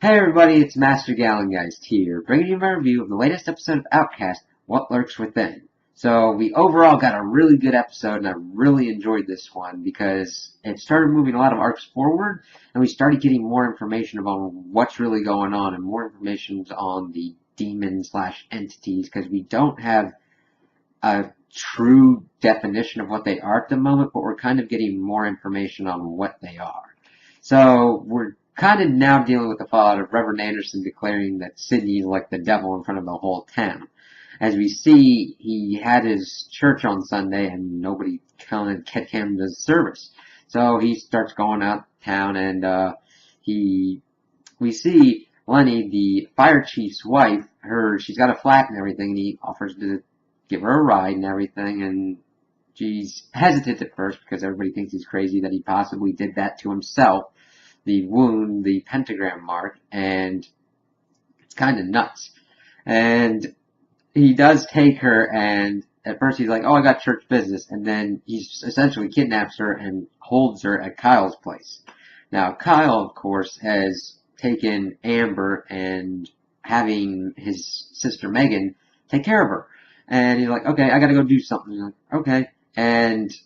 Hey everybody, it's Master Gallengeist here, bringing you my review of the latest episode of Outcast, What Lurks Within. So we overall got a really good episode, and I really enjoyed this one because it started moving a lot of arcs forward, and we started getting more information about what's really going on, and more information on the demon/entities, because we don't have a true definition of what they are at the moment, but we're kind of getting more information on what they are. So we're kind of now dealing with the fallout of Reverend Anderson declaring that Sydney is like the devil in front of the whole town. As we see, he had his church on Sunday and nobody counted him to service. So he starts going out town and we see Lenny, the fire chief's wife, she's got a flat and everything, and he offers to give her a ride and everything, and she's hesitant at first because everybody thinks he's crazy that he possibly did that to himself, the wound, the pentagram mark, and it's kind of nuts. And he does take her, and at first he's like, oh, I got church business, and then he essentially kidnaps her and holds her at Kyle's place. Now, Kyle, of course, has taken Amber and having his sister Megan take care of her. And he's like, okay, I gotta go do something. He's like, okay. And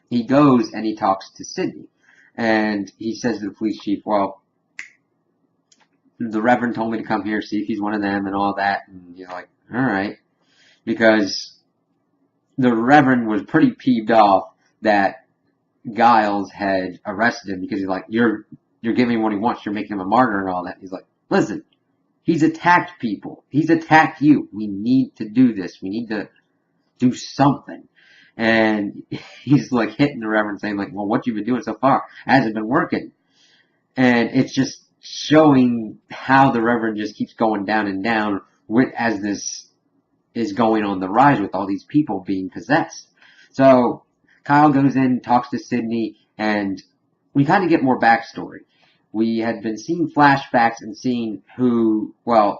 he goes and he talks to Sydney. And he says to the police chief, well, the Reverend told me to come here, see if he's one of them and all that. And he's like, alright. Because the Reverend was pretty peeved off that Giles had arrested him because he's like, you're giving him what he wants, you're making him a martyr and all that. He's like, listen, he's attacked people. He's attacked you. We need to do this. We need to do something. And he's like hitting the Reverend saying like, well, what you've been doing so far hasn't been working. And it's just showing how the Reverend just keeps going down and down as this is going on the rise with all these people being possessed. So Kyle goes in, talks to Sydney, and we kind of get more backstory. We had been seeing flashbacks and seeing the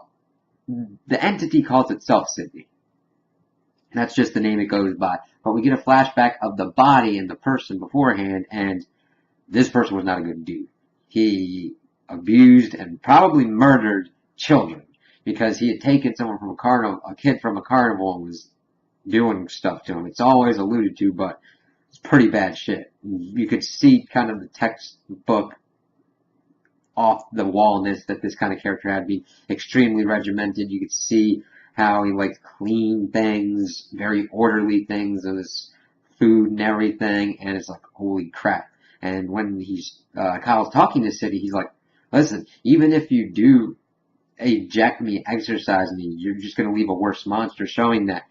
entity calls itself Sydney. That's just the name it goes by. But we get a flashback of the body and the person beforehand, and this person was not a good dude. He abused and probably murdered children because he had taken someone from a kid from a carnival and was doing stuff to him. It's always alluded to, but it's pretty bad shit. You could see kind of the textbook off the wallness that this kind of character had, be extremely regimented. You could see how he liked clean things, very orderly things, and his food and everything, and it's like, holy crap. And when Kyle's talking to City, he's like, listen, even if you do eject me, exorcise me, you're just going to leave a worse monster, showing that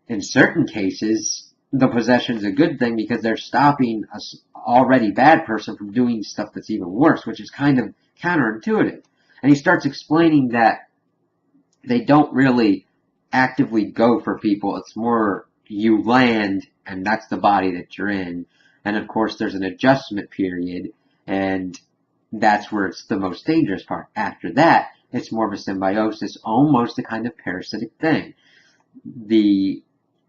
in certain cases, the possession's a good thing because they're stopping an already bad person from doing stuff that's even worse, which is kind of counterintuitive. And he starts explaining that they don't really actively go for people. It's more you land, and that's the body that you're in. And of course, there's an adjustment period, and that's where it's the most dangerous part. After that, it's more of a symbiosis, almost a kind of parasitic thing. The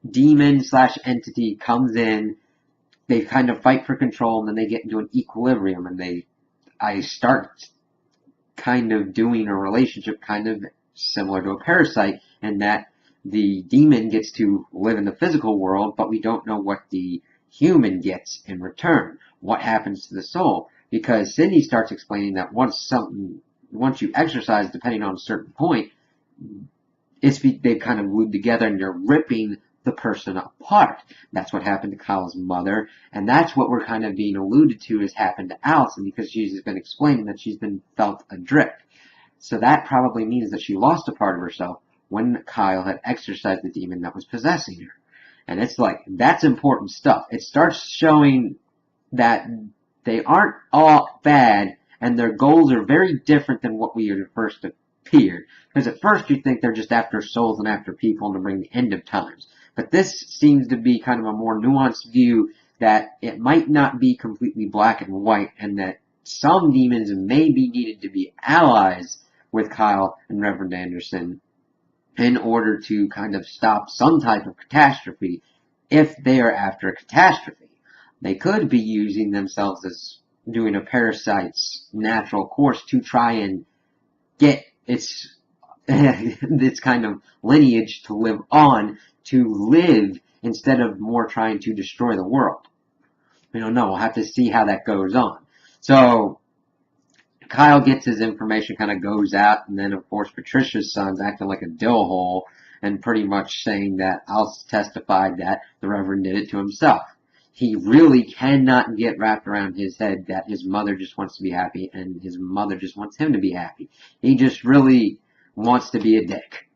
demon/entity comes in, they kind of fight for control, and then they get into an equilibrium, and I start kind of doing a relationship kind of similar to a parasite, in that the demon gets to live in the physical world, but we don't know what the human gets in return. What happens to the soul? Because Sydney starts explaining that once you exercise, depending on a certain point, they've kind of glued together and you're ripping the person apart. That's what happened to Kyle's mother, and that's what we're kind of being alluded to has happened to Allison, because she's been explaining that she's been felt adrift. So that probably means that she lost a part of herself when Kyle had exorcised the demon that was possessing her. And it's like, that's important stuff. It starts showing that they aren't all bad, and their goals are very different than what we had at first appeared. Because at first you think they're just after souls and after people and to bring the end of times. But this seems to be kind of a more nuanced view that it might not be completely black and white, and that some demons may be needed to be allies with Kyle and Reverend Anderson in order to kind of stop some type of catastrophe if they are after a catastrophe. They could be using themselves as doing a parasite's natural course to try and get its its kind of lineage to live on, to live instead of more trying to destroy the world. We don't know. We'll have to see how that goes on. So Kyle gets his information, kind of goes out, and then of course Patricia's son's acting like a dill hole and pretty much saying that I'll testify that the Reverend did it to himself. He really cannot get wrapped around his head that his mother just wants to be happy and his mother just wants him to be happy. He just really wants to be a dick.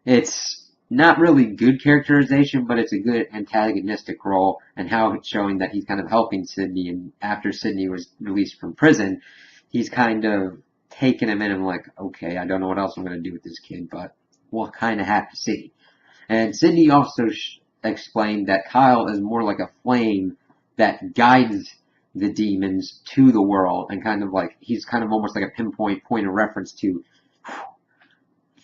It's not really good characterization, but it's a good antagonistic role, and how it's showing that he's kind of helping Sidney, and after Sidney was released from prison, he's kind of taking him in and like, okay, I don't know what else I'm going to do with this kid, but we'll kind of have to see. And Sidney also explained that Kyle is more like a flame that guides the demons to the world, and kind of like, he's kind of almost like a point of reference to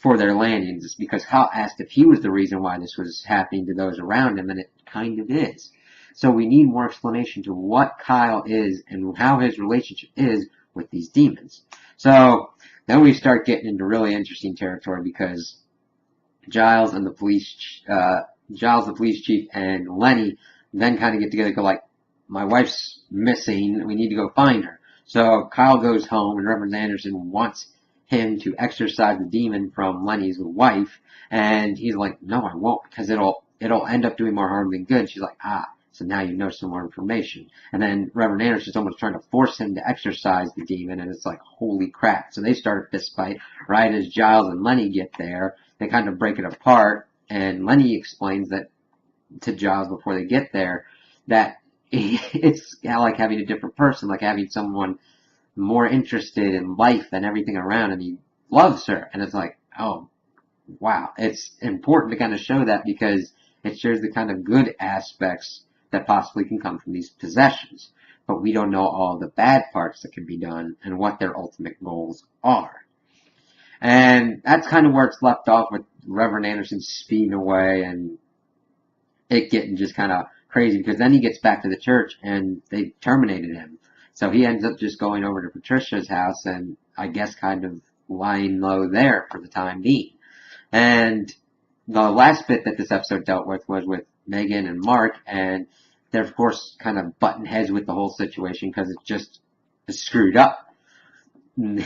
for their landings, because Kyle asked if he was the reason why this was happening to those around him, and it kind of is. So we need more explanation to what Kyle is and how his relationship is with these demons. So then we start getting into really interesting territory, because Giles, the police chief, and Lenny then kind of get together and go like, my wife's missing, we need to go find her. So Kyle goes home, and Reverend Anderson wants him to exorcise the demon from Lenny's wife, and he's like, no, I won't, because it'll end up doing more harm than good. She's like, so now you know some more information. And then Reverend Anderson's almost trying to force him to exorcise the demon, and it's like, holy crap. So they start a fist fight right as Giles and Lenny get there. They kind of break it apart, and Lenny explains that to Giles before they get there, that it's like having a different person, like having someone more interested in life and everything around, and he loves her. And it's like, oh, wow. It's important to kind of show that, because it shows the kind of good aspects that possibly can come from these possessions. But we don't know all the bad parts that can be done and what their ultimate goals are. And that's kind of where it's left off, with Reverend Anderson speeding away and it getting just kind of crazy, because then he gets back to the church and they terminated him. So he ends up just going over to Patricia's house and I guess kind of lying low there for the time being. And the last bit that this episode dealt with was with Megan and Mark, and they're of course kind of butting heads with the whole situation because it's just screwed up.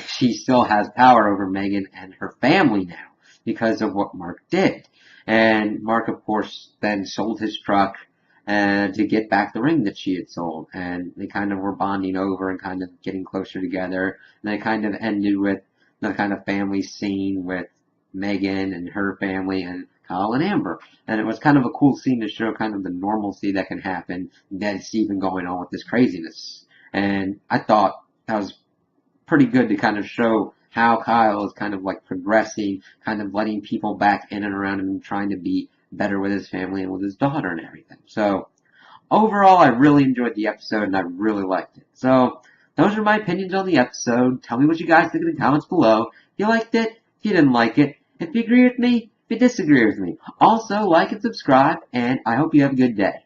She still has power over Megan and her family now because of what Mark did. And Mark, of course, then sold his truck to get back the ring that she had sold. And they kind of were bonding over and kind of getting closer together. And they kind of ended with the kind of family scene with Megan and her family and Kyle and Amber. And it was kind of a cool scene to show kind of the normalcy that can happen that's even going on with this craziness. And I thought that was pretty good to kind of show how Kyle is kind of like progressing, kind of letting people back in and around him and trying to be better with his family and with his daughter and everything. So overall, I really enjoyed the episode and I really liked it. So those are my opinions on the episode. Tell me what you guys think in the comments below. If you liked it, if you didn't like it, if you agree with me, if you disagree with me. Also, like and subscribe, and I hope you have a good day.